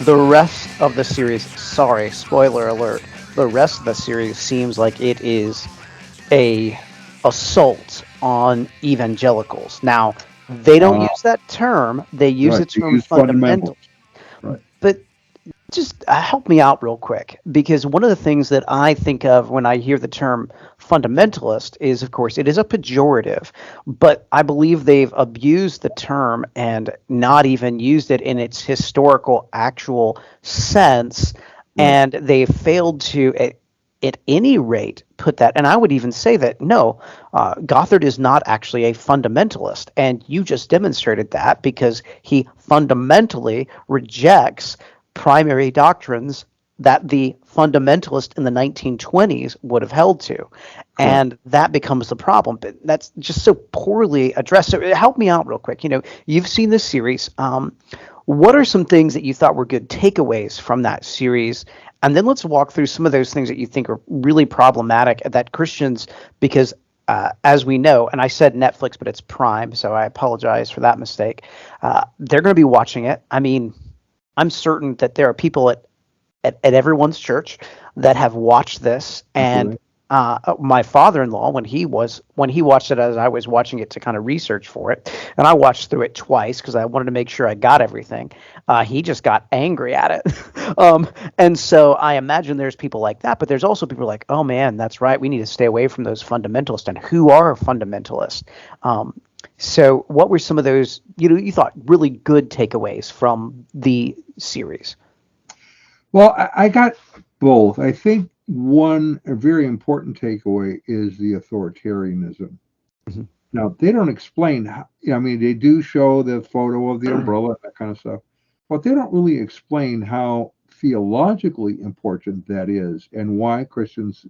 The rest of the series, sorry, spoiler alert, the rest of the series seems like it is a assault on evangelicals. Now, they don't Uh, use that term, they use right. the They term use fundamentals. fundamental. Right. But just help me out real quick, because one of the things that I think of when I hear the term fundamentalist is, of course, it is a pejorative, but I believe they've abused the term and not even used it in its historical, actual sense, Right. and they failed to. At any rate, put that, and I would even say that no, Gothard is not actually a fundamentalist, and you just demonstrated that because he fundamentally rejects primary doctrines that the fundamentalist in the 1920s would have held to. Correct. And that becomes the problem. But that's just so poorly addressed. So help me out real quick. You've seen this series. What are some things that you thought were good takeaways from that series? And then let's walk through some of those things that you think are really problematic that Christians, because as we know, and I said Netflix, but it's Prime, so I apologize for that mistake. They're going to be watching it. I mean, I'm certain that there are people at everyone's church that have watched this, and Absolutely. my father-in-law, when he watched it as I was watching it to kind of research for it, and I watched through it twice because I wanted to make sure I got everything. He just got angry at it, and so I imagine there's people like that, but there's also people like, oh man, that's right, we need to stay away from those fundamentalists. And who are fundamentalists? So, what were some of those you thought really good takeaways from the series? Well, I got both. I think a very important takeaway is the authoritarianism. Mhm. Now, they don't explain how, I mean, they do show the photo of the umbrella, that kind of stuff, but they don't really explain how theologically important that is and why Christians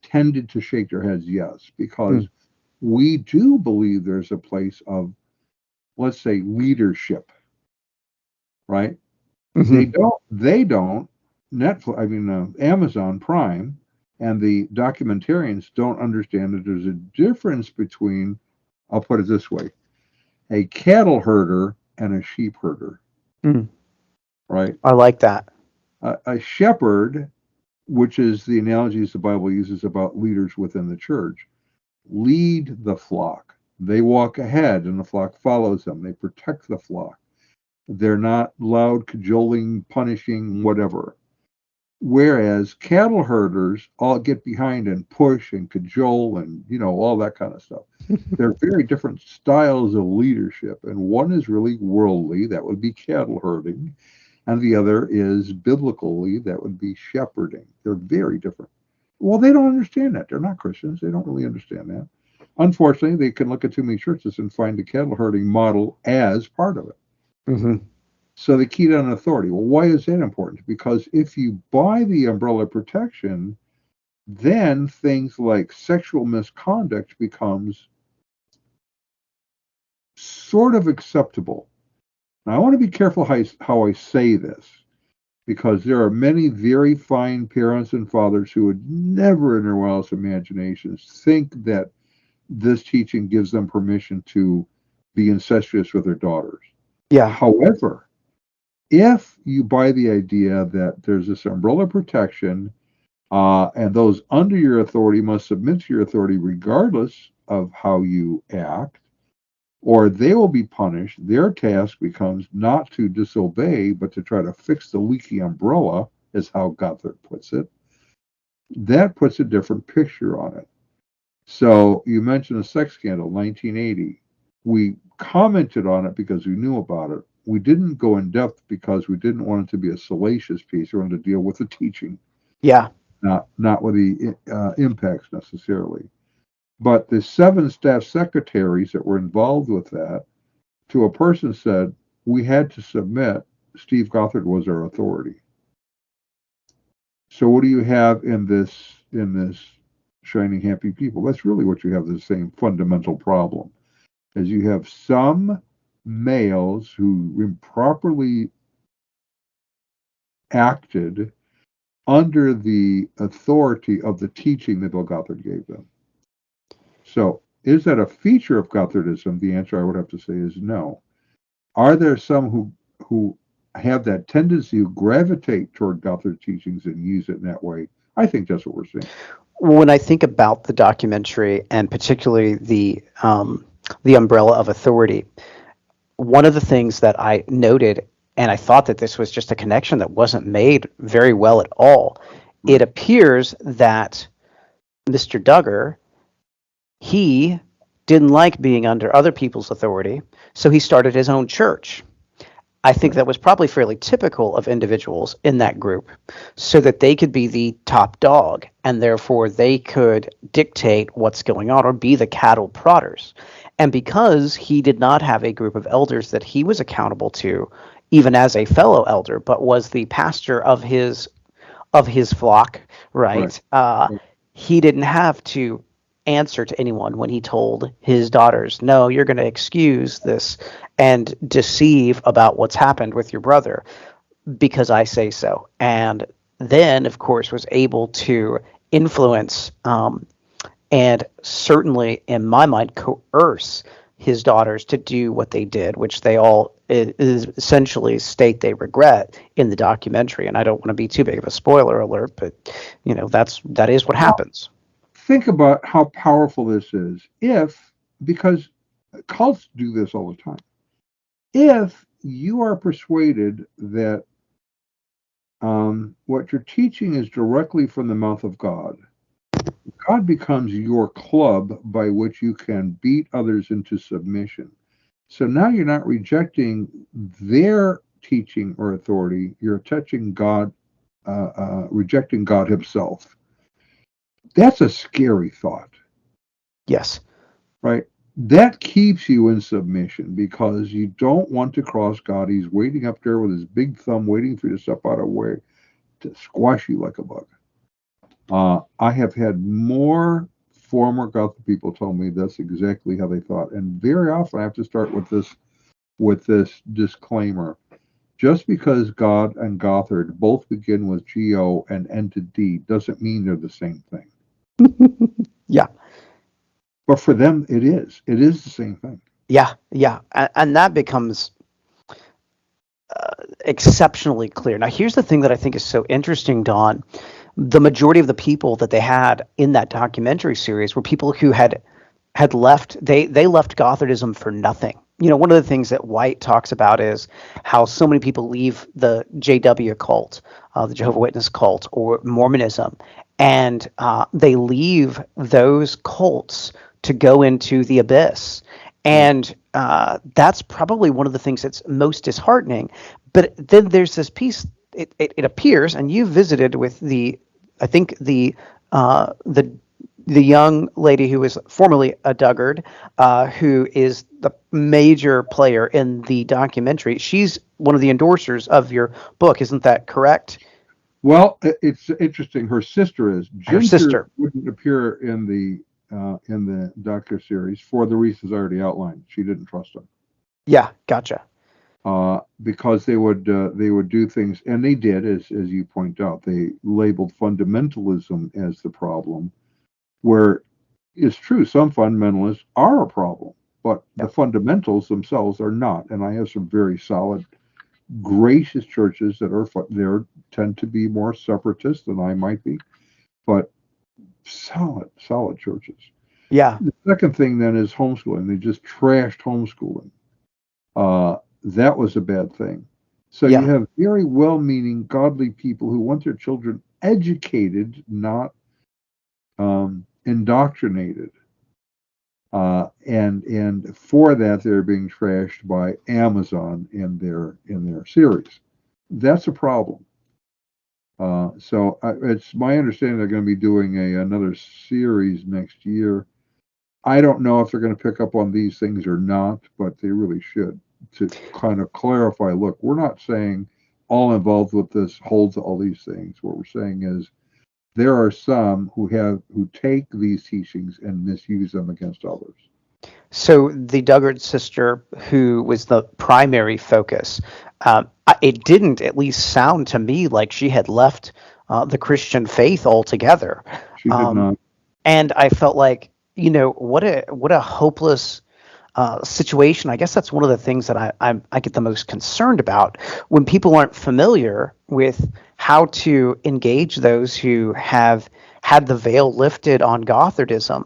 tended to shake their heads yes, Mm. because we do believe there's a place of, let's say, leadership, right? Mhm. They don't, Netflix, I mean, Amazon Prime and the documentarians don't understand that there's a difference between, I'll put it this way, a cattle herder and a sheep herder, Mm. right? I like that. A shepherd, which is the analogies the Bible uses about leaders within the church, lead the flock. They walk ahead and the flock follows them. They protect the flock. They're not loud, cajoling, punishing, whatever. Whereas cattle herders all get behind and push and cajole and all that kind of stuff. They're very different styles of leadership, and one is really worldly, that would be cattle herding, and the other is biblically, that would be shepherding. They're very different. Well, they don't understand that. They're not Christians. They don't really understand that. Unfortunately, they can look at too many churches and find the cattle herding model as part of it. Mhm. So they keyed on authority. Well, why is that important? Because if you buy the umbrella protection, then things like sexual misconduct becomes sort of acceptable. Now, I want to be careful how I say this because there are many very fine parents and fathers who would never in their wildest imaginations think that this teaching gives them permission to be incestuous with their daughters. Yeah. However, if you buy the idea that there's this umbrella protection and those under your authority must submit to your authority regardless of how you act, or they will be punished. Their task becomes not to disobey, but to try to fix the leaky umbrella, is how Gothard puts it. That puts a different picture on it. So you mentioned the sex scandal, 1980. We commented on it because we knew about it. We didn't go in depth because we didn't want it to be a salacious piece. We wanted to deal with the teaching, Yeah. not with the impacts necessarily. But the seven staff secretaries that were involved with that, to a person said, we had to submit. Steve Gothard was our authority. So what do you have in this shining happy people? That's really what you have, the same fundamental problem. As you have some males who improperly acted under the authority of the teaching that Bill Gothard gave them. So is that a feature of Gothardism? The answer I would have to say is no. Are there some who have that tendency to gravitate toward Gothard teachings and use it in that way. I think that's what we're seeing. When I think about the documentary and particularly the umbrella of authority, one of the things that I noted, and I thought that this was just a connection that wasn't made very well at all. It Right. appears that Mr. Duggar, he didn't like being under other people's authority, so he started his own church. I think Right. that was probably fairly typical of individuals in that group, so that they could be the top dog and therefore they could dictate what's going on or be the cattle prodders. And because he did not have a group of elders that he was accountable to, even as a fellow elder, but was the pastor of his flock, Right. right? He didn't have to answer to anyone when he told his daughters, no, you're going to excuse this and deceive about what's happened with your brother because I say so. And then, of course, was able to influence and certainly, in my mind, coerce his daughters to do what they did, which they all essentially state they regret in the documentary. And I don't want to be too big of a spoiler alert, but that is what Well, happens. think about how powerful this is. If, because cults do this all the time, if you are persuaded that what you're teaching is directly from the mouth of God, God becomes your club by which you can beat others into submission. So now you're not rejecting their teaching or authority, you're touching God, rejecting God Himself. That's a scary thought, Yes. right? That keeps you in submission because you don't want to cross God. He's waiting up there with his big thumb, waiting for you to step out of the way to squash you like a bug. I have had more former Gothic people tell me that's exactly how they thought, and very often I have to start with this disclaimer. Just because God and Gothard both begin with G-O and end to D doesn't mean they're the same thing. Yeah. But for them, it is. It is the same thing. Yeah. Yeah. And that becomes exceptionally clear. Now, here's the thing that I think is so interesting, Don. The majority of the people that they had in that documentary series were people who had left. They left Gothardism for nothing. One of the things that White talks about is how so many people leave the JW cult, the Jehovah Witness cult, or Mormonism, and they leave those cults to go into the abyss. Right. And that's probably one of the things that's most disheartening. But then there's this piece. It appears, and you visited with I think the young lady who was formerly a Duggard, who is the major player in the documentary. She's one of the endorsers of your book, isn't that correct? Well, it's interesting. Her sister is. Her Ginger sister. wouldn't appear in the Doctor series for the reasons I already outlined. She didn't trust him. Yeah, gotcha. Because they would do things, and they did, as you point out. They labeled fundamentalism as the problem, where it's true some fundamentalists are a problem, but the Yeah. fundamentals themselves are not. And I have some very solid, gracious churches that are there tend to be more separatist than I might be, but solid churches. Yeah. The second thing then is homeschooling. They just trashed homeschooling. That was a bad thing. So you Yeah. have very well-meaning, godly people who want their children educated, not indoctrinated. And for that they're being trashed by Amazon in their series. That's a problem. So it's my understanding they're going to be doing another series next year. I don't know if they're going to pick up on these things or not, but they really should to kind of clarify. Look, we're not saying all involved with this hold to all these things. What we're saying is there are some who take these teachings and misuse them against others. So the Duggard sister, who was the primary focus, it didn't at least sound to me like she had left the Christian faith altogether. She did Um, not. and I felt like, what a hopeless. situation. I guess that's one of the things that I get the most concerned about when people aren't familiar with how to engage those who have had the veil lifted on Gothardism.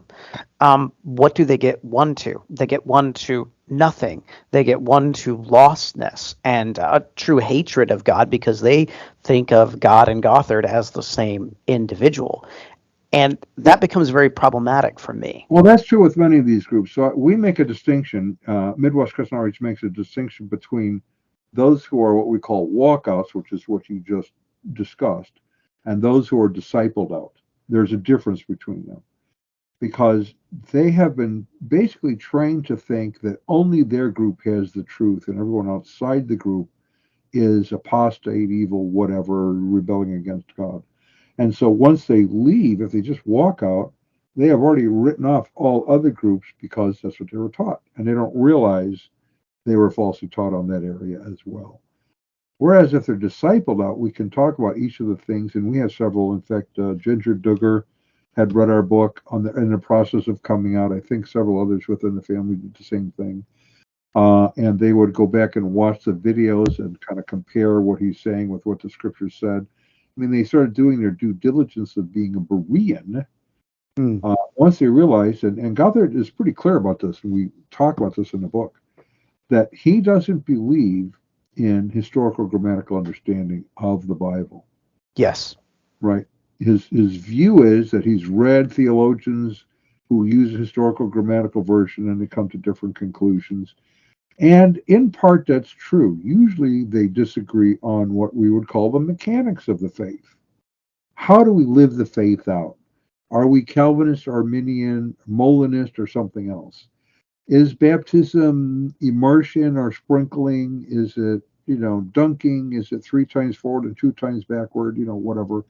What do they get one to? They get one to nothing. They get one to lostness and a true hatred of God because they think of God and Gothard as the same individual. And that becomes very problematic for me. Well, that's true with many of these groups. So we make a distinction. Midwest Christian Outreach makes a distinction between those who are what we call walkouts, which is what you just discussed, and those who are discipled out. There's a difference between them because they have been basically trained to think that only their group has the truth and everyone outside the group is apostate, evil, whatever, rebelling against God. And so once they leave, if they just walk out, they have already written off all other groups because that's what they were taught. And they don't realize they were falsely taught on that area as well. Whereas if they're discipled out, we can talk about each of the things, and we have several. In fact, Ginger Duggar had read our book in the process of coming out. I think several others within the family did the same thing. And they would go back and watch the videos and kind of compare what he's saying with what the scripture said. I mean, they started doing their due diligence of being a Berean once they realized, and Gothard is pretty clear about this, and we talk about this in the book, that he doesn't believe in historical grammatical understanding of the Bible. Yes. Right. His view is that he's read theologians who use a historical grammatical version and they come to different conclusions. And in part, that's true. Usually they disagree on what we would call the mechanics of the faith. How do we live the faith out? Are we Calvinist, Arminian, Molinist, or something else? Is baptism immersion or sprinkling? Is it, dunking? Is it 3 times forward and 2 times backward? Whatever.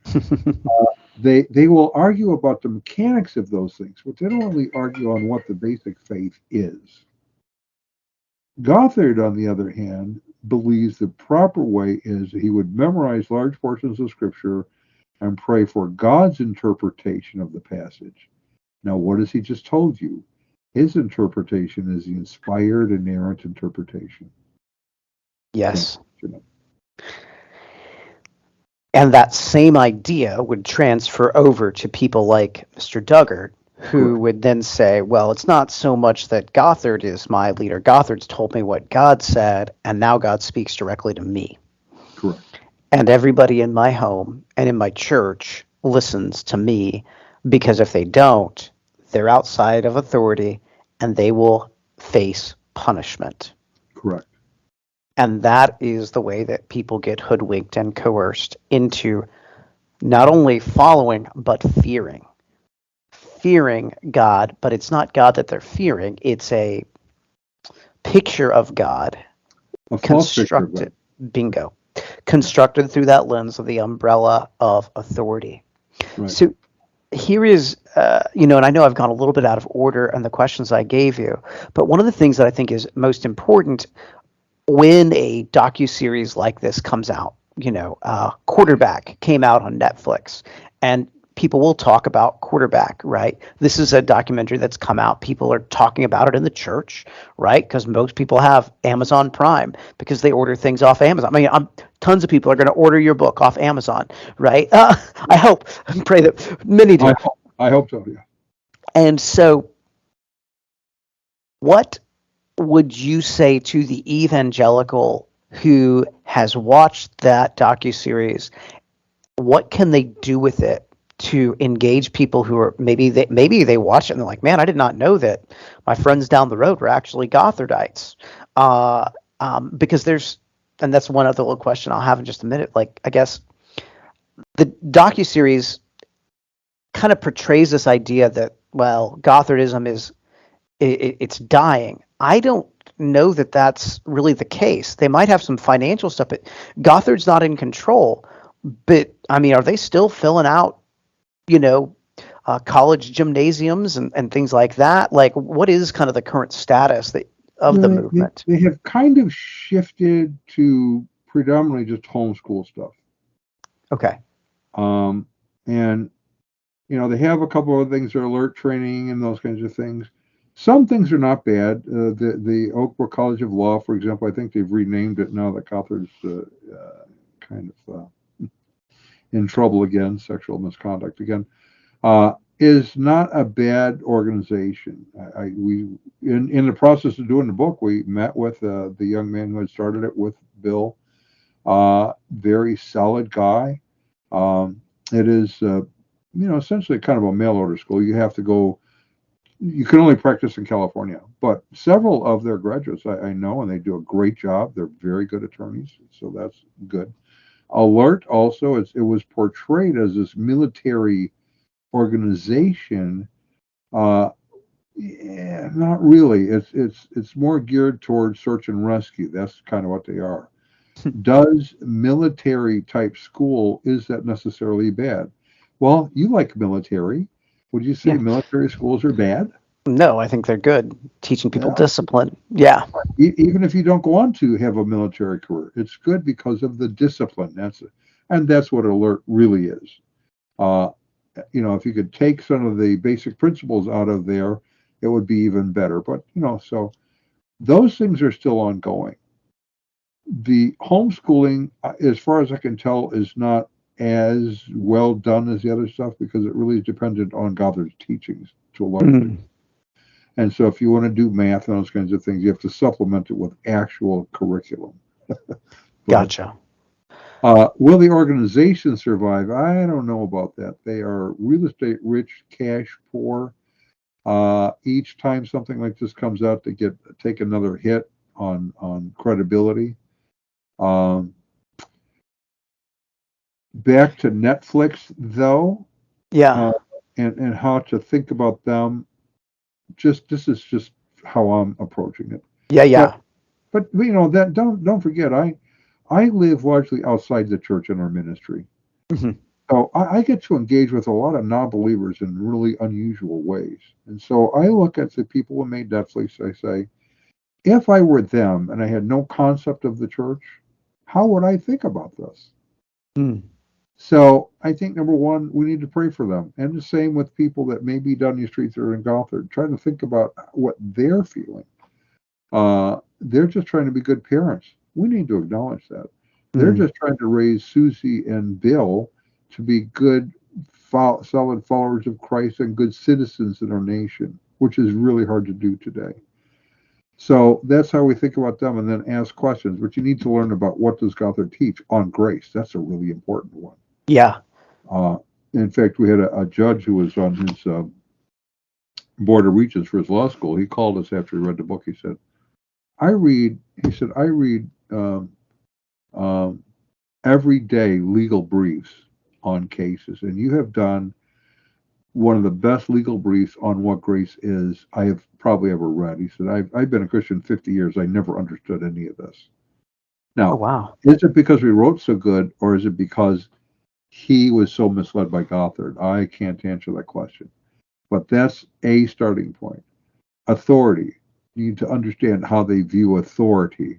They will argue about the mechanics of those things, but they don't really argue on what the basic faith is. Gothard, on the other hand, believes the proper way is that he would memorize large portions of Scripture and pray for God's interpretation of the passage. Now, what has he just told you? His interpretation is the inspired, inerrant interpretation. Yes. And that same idea would transfer over to people like Mr. Duggar, who would then say, well, it's not so much that Gothard is my leader. Gothard's told me what God said, and now God speaks directly to me. Correct. And everybody in my home and in my church listens to me, because if they don't, they're outside of authority and they will face punishment. Correct. And that is the way that people get hoodwinked and coerced into not only following, but fearing. Fearing God, but it's not God that they're fearing. It's a picture of God constructed. Bingo. Constructed through that lens of the umbrella of authority. Right. So here is, and I know I've gone a little bit out of order on the questions I gave you, but one of the things that I think is most important when a docuseries like this comes out, Quarterback came out on Netflix, and people will talk about Quarterback, right? This is a documentary that's come out. People are talking about it in the church, right? Because most people have Amazon Prime because they order things off Amazon. I mean, tons of people are going to order your book off Amazon, right? I hope and pray that many do. I hope so, yeah. And so what would you say to the evangelical who has watched that docuseries? What can they do with it to engage people who are maybe they watch it and they're like, man, I did not know that my friends down the road were actually Gothardites. Because and that's one other little question I'll have in just a minute. Like, I guess the docuseries kind of portrays this idea that, well, Gothardism it's dying. I don't know that that's really the case. They might have some financial stuff, but Gothard's not in control. But I mean, are they still filling out, college gymnasiums and things like that? Like, what is kind of the current status of the movement? They have kind of shifted to predominantly just homeschool stuff. Okay. And they have a couple of things, their alert training and those kinds of things. Some things are not bad. The Oakbrook College of Law, for example, I think they've renamed it now that Gothard's kind of in trouble again, sexual misconduct again. Is not a bad organization. We in the process of doing the book, we met with the young man who had started it with Bill. Very solid guy. It is, essentially kind of a mail order school. You have to go. You can only practice in California, but several of their graduates I know, and they do a great job. They're very good attorneys, so that's good. Alert also, it was portrayed as this military organization. Uh, yeah, not really. It's more geared towards search and rescue. That's kind of what they are. Does military type school, is that necessarily bad? Well, you like military. Would you say Yeah. military schools are bad? No, I think they're good. Teaching people Yeah. discipline. Yeah. Even if you don't go on to have a military career, it's good because of the discipline. That's what alert really is. Uh, if you could take some of the basic principles out of there, it would be even better. But so those things are still ongoing. The homeschooling, as far as I can tell, is not as well done as the other stuff because it really is dependent on Goddard's teachings to a large degree. Mm, And so if you want to do math and those kinds of things, you have to supplement it with actual curriculum. But gotcha. will the organization survive? I don't know about that. They are real estate rich, cash poor. Each time something like this comes out, they take another hit on credibility. Um, Back to Netflix, though, Yeah. uh, and how to think about them. Just this is just how I'm approaching it. Yeah. But Yeah. that don't forget, I live largely outside the church in our ministry, Hmm. so I get to engage with a lot of non-believers in really unusual ways. And so I look at the people who made Netflix. I say, if I were them and I had no concept of the church, how would I think about this? Mm, So I think number one, we need to pray for them. And the same with people that may be down your streets or in Gothard. Try to think about what they're feeling. They're just trying to be good parents. We need to acknowledge that. They're mm. just trying to raise Susie and Bill to be good, solid followers of Christ and good citizens in our nation, which is really hard to do today. So that's how we think about them and then ask questions. But you need to learn about what does Gothard teach on grace. That's a really important one. Yeah. Uh, in fact, we had a judge who was on his board of regents for his law school. He called us after he read the book. He said, I read um, every day legal briefs on cases, and you have done one of the best legal briefs on what grace is I have probably ever read. He said, I've been a Christian 50 years. I never understood any of this. Oh, Now, wow. is it because we wrote so good, or is it because he was so misled by Gothard? I can't answer that question. But that's a starting point. Authority. You need to understand how they view authority.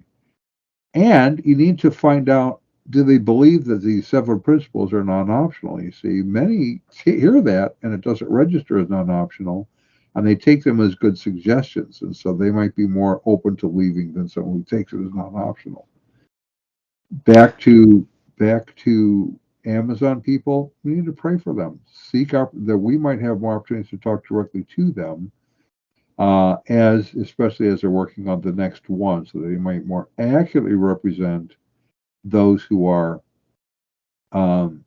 And you need to find out, do they believe that these seven principles are non-optional? You see, many hear that and it doesn't register as non-optional, and they take them as good suggestions. And so they might be more open to leaving than someone who takes it as non-optional. Back to Amazon people, we need to pray for them. Seek out that we might have more opportunities to talk directly to them, as especially as they're working on the next one, so that they might more accurately represent those who are um,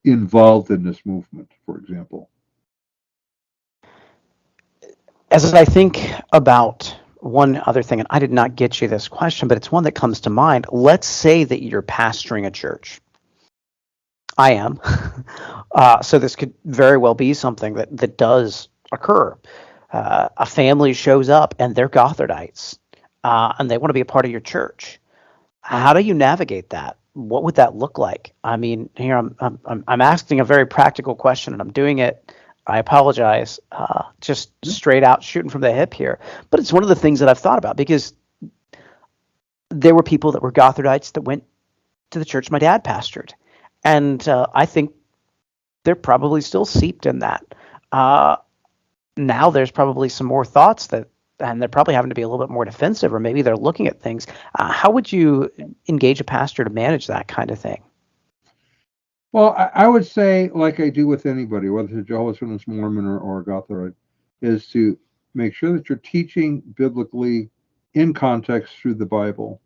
involved in this movement, for example. As I think about one other thing, and I did not get you this question, but it's one that comes to mind. Let's say that you're pastoring a church. I am. So this could very well be something that does occur. A family shows up and they're Gothardites, and they want to be a part of your church. How do you navigate that? What would that look like? I mean, here I'm asking a very practical question, and I'm doing it. I apologize, just straight out shooting from the hip here. But it's one of the things that I've thought about because there were people that were Gothardites that went to the church my dad pastored, and I think they're probably still seeped in that. Uh, now there's probably some more thoughts and they're probably having to be a little bit more defensive, or maybe they're looking at things. How would you engage a pastor to manage that kind of thing? Well, I would say, like I do with anybody, whether it's a Jehovah's Witness, Mormon, or a Gotharite, is to make sure that you're teaching biblically in context through the Bible.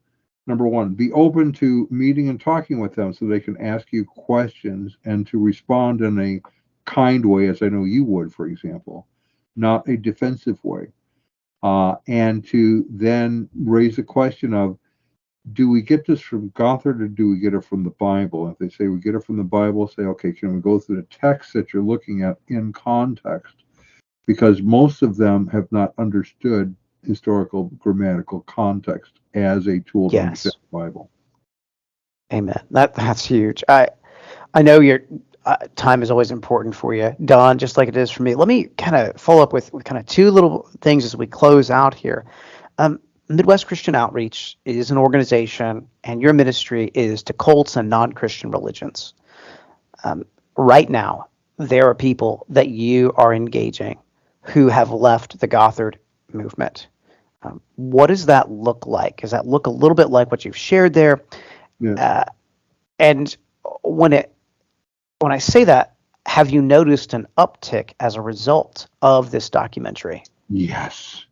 Number one, be open to meeting and talking with them so they can ask you questions and to respond in a kind way, as I know you would, for example, not a defensive way. And to then raise the question of, do we get this from Gothard or do we get it from the Bible? If they say we get it from the Bible, say, okay, can we go through the text that you're looking at in context? Because most of them have not understood historical grammatical context as a tool to Yes. understand the Bible. Amen. That's huge. I know your time is always important for you, Don, just like it is for me. Let me kind of follow up with kind of two little things as we close out here. Midwest Christian Outreach is an organization, and your ministry is to cults and non-Christian religions. Right now, there are people that you are engaging who have left the Gothard movement. What does that look like? Does that look a little bit like what you've shared there? Yeah. And when I say that, have you noticed an uptick as a result of this documentary? Yes,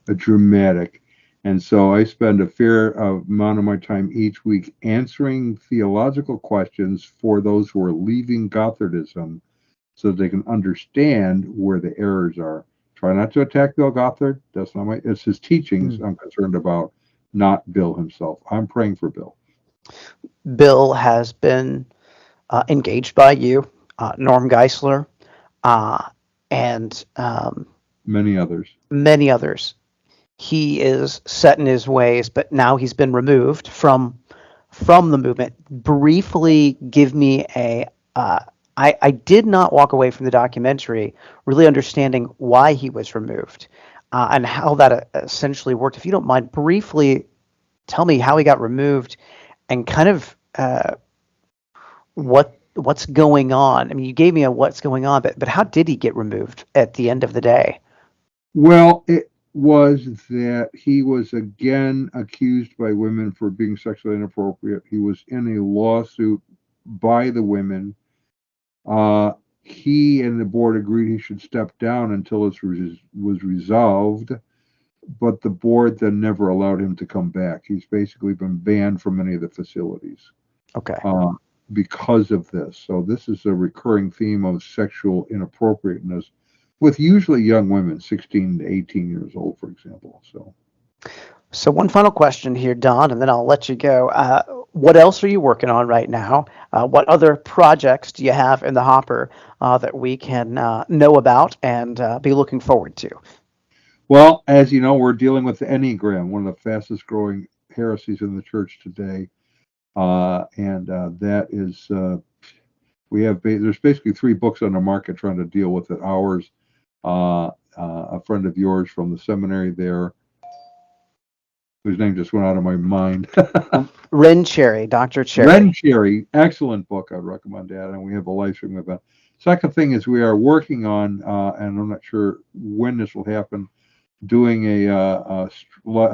a dramatic. And so I spend a fair amount of my time each week answering theological questions for those who are leaving Gothardism so that they can understand where the errors are. Try not to attack Bill Gothard. That's not it's his teachings I'm concerned about, not Bill himself. I'm praying for Bill. Bill has been engaged by you, Norm Geisler, and Many others. many others. He is set in his ways, but now he's been removed from the movement. Briefly, give me a. I did not walk away from the documentary really understanding why he was removed and how that essentially worked. If you don't mind, briefly tell me how he got removed and kind of what's going on. I mean, you gave me a what's going on, but how did he get removed at the end of the day? Well, it was that he was again accused by women for being sexually inappropriate. He was in a lawsuit by the women. He and the board agreed he should step down until this was resolved, but the board then never allowed him to come back. He's basically been banned from many of the facilities Okay. because of this. So this is a recurring theme of sexual inappropriateness with usually young women, 16 to 18 years old, for example. So one final question here, Don, and then I'll let you go. What else are you working on right now? What other projects do you have in the hopper that we can know about and be looking forward to? Well, as you know, we're dealing with the Enneagram, one of the fastest growing heresies in the church today. And that is, there's basically 3 books on the market trying to deal with it. Ours, a friend of yours from the seminary there, whose name just went out of my mind. Ren Cherry, Dr. Cherry. Ren Cherry, excellent book. I'd recommend that. And we have a live stream of that. Second thing is we are working on, and I'm not sure when this will happen, doing a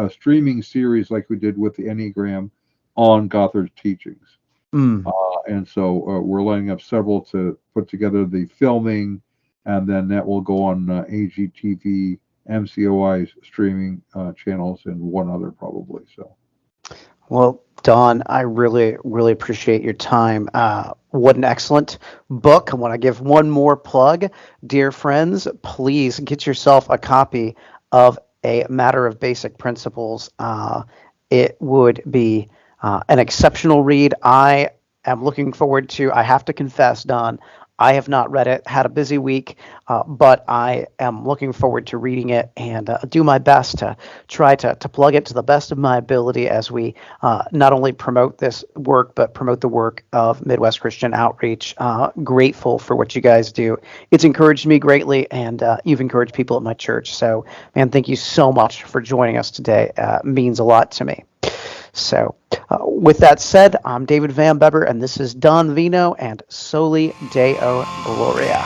streaming series like we did with the Enneagram on Gothard's teachings. And so we're lining up several to put together the filming, and then that will go on AGTV, MCOI's streaming channels, and one other probably. So. Well, Don, I really, really appreciate your time. What an excellent book. I want to give one more plug. Dear friends, please get yourself a copy of A Matter of Basic Principles. It would be an exceptional read. I am looking forward to, I have to confess, Don, I have not read it, had a busy week, but I am looking forward to reading it and do my best to try to plug it to the best of my ability as we not only promote this work, but promote the work of Midwest Christian Outreach. Grateful for what you guys do. It's encouraged me greatly, and you've encouraged people at my church. So, man, thank you so much for joining us today. Means a lot to me. So with that said, I'm David Van Beber, and this is Don Veinot and Soli Deo Gloria.